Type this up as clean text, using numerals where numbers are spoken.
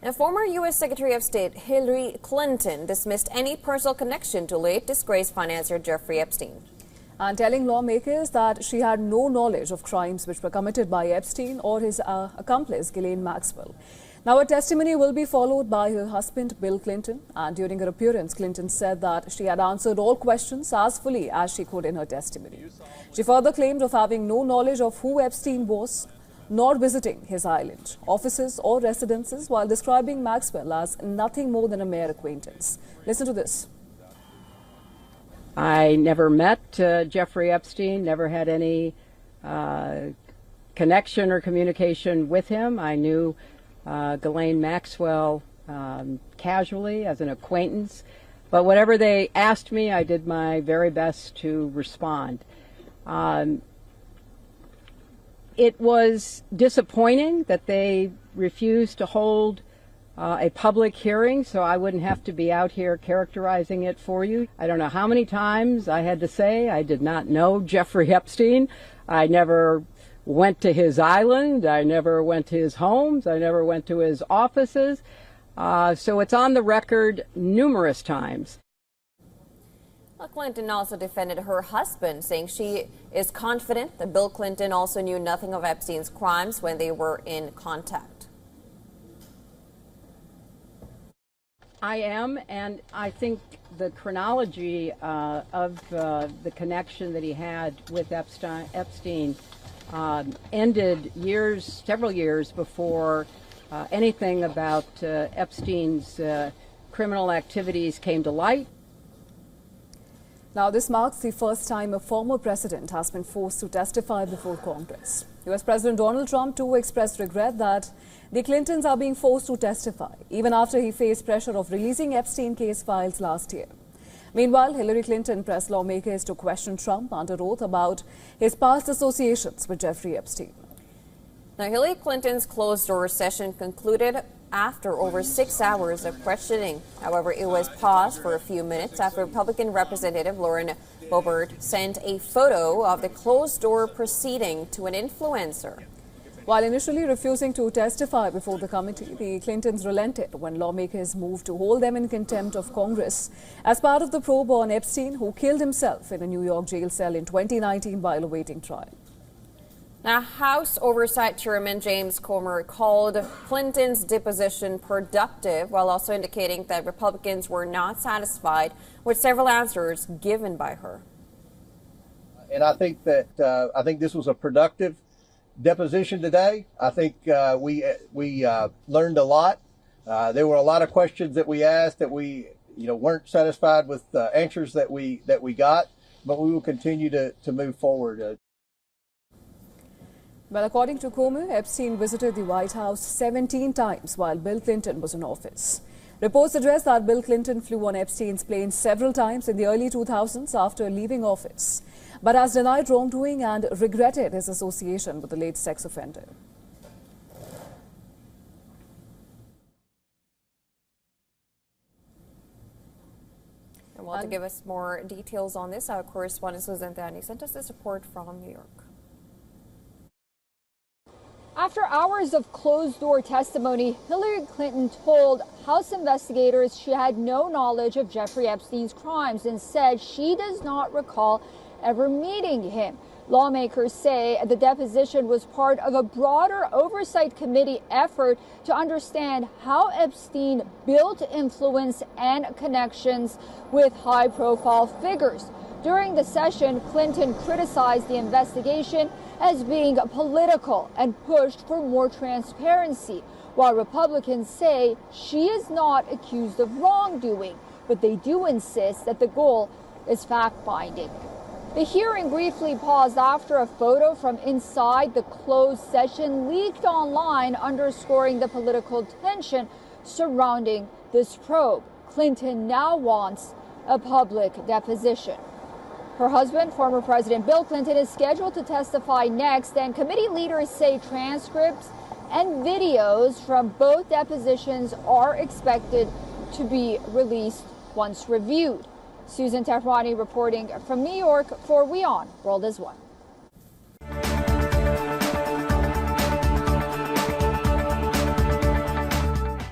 And former U.S. Secretary of State Hillary Clinton dismissed any personal connection to late disgraced financier Jeffrey Epstein, and telling lawmakers that she had no knowledge of crimes which were committed by Epstein or his accomplice Ghislaine Maxwell. Now, her testimony will be followed by her husband, Bill Clinton. And during her appearance, Clinton said that she had answered all questions as fully as she could in her testimony. She further claimed of having no knowledge of who Epstein was, nor visiting his island, offices or residences, while describing Maxwell as nothing more than a mere acquaintance. Listen to this. I never met Jeffrey Epstein, never had any connection or communication with him. I knew Ghislaine Maxwell casually as an acquaintance, but whatever they asked me, I did my very best to respond. It was disappointing that they refused to hold a public hearing, so I wouldn't have to be out here characterizing it for you. I don't know how many times I had to say I did not know Jeffrey Epstein. I never went to his island. I never went to his homes. I never went to his offices. So it's on the record numerous times. Clinton also defended her husband, saying she is confident that Bill Clinton also knew nothing of Epstein's crimes when they were in contact. I am, and I think the chronology of the connection that he had with Epstein ended several years before anything about Epstein's criminal activities came to light. Now, this marks the first time a former president has been forced to testify before Congress. U.S. President Donald Trump, too, expressed regret that the Clintons are being forced to testify, even after he faced pressure of releasing Epstein case files last year. Meanwhile, Hillary Clinton pressed lawmakers to question Trump under oath about his past associations with Jeffrey Epstein. Now, Hillary Clinton's closed-door session concluded after over 6 hours of questioning. However, it was paused for a few minutes after Republican Representative Lauren Boebert sent a photo of the closed-door proceeding to an influencer. While initially refusing to testify before the committee, the Clintons relented when lawmakers moved to hold them in contempt of Congress as part of the probe on Epstein, who killed himself in a New York jail cell in 2019 while awaiting trial. Now, House Oversight Chairman James Comer called Clinton's deposition productive, while also indicating that Republicans were not satisfied with several answers given by her. And I think that this was a productive deposition today. I think we learned a lot. There were a lot of questions that we asked that we weren't satisfied with the answers that we got, but we will continue to move forward. Well, according to Comer, Epstein visited the White House 17 times while Bill Clinton was in office. Reports suggest that Bill Clinton flew on Epstein's plane several times in the early 2000s after leaving office, but has denied wrongdoing and regretted his association with the late sex offender. And to give us more details on this, our correspondent Susan Thani sent us this report from New York. After hours of closed-door testimony, Hillary Clinton told House investigators she had no knowledge of Jeffrey Epstein's crimes and said she does not recall ever meeting him. Lawmakers say the deposition was part of a broader oversight committee effort to understand how Epstein built influence and connections with high-profile figures. During the session, Clinton criticized the investigation as being political and pushed for more transparency, while Republicans say she is not accused of wrongdoing, but they do insist that the goal is fact-finding. The hearing briefly paused after a photo from inside the closed session leaked online, underscoring the political tension surrounding this probe. Clinton now wants a public deposition. Her husband, former President Bill Clinton, is scheduled to testify next, and committee leaders say transcripts and videos from both depositions are expected to be released once reviewed. Susan Tehrani reporting from New York for WION World is One.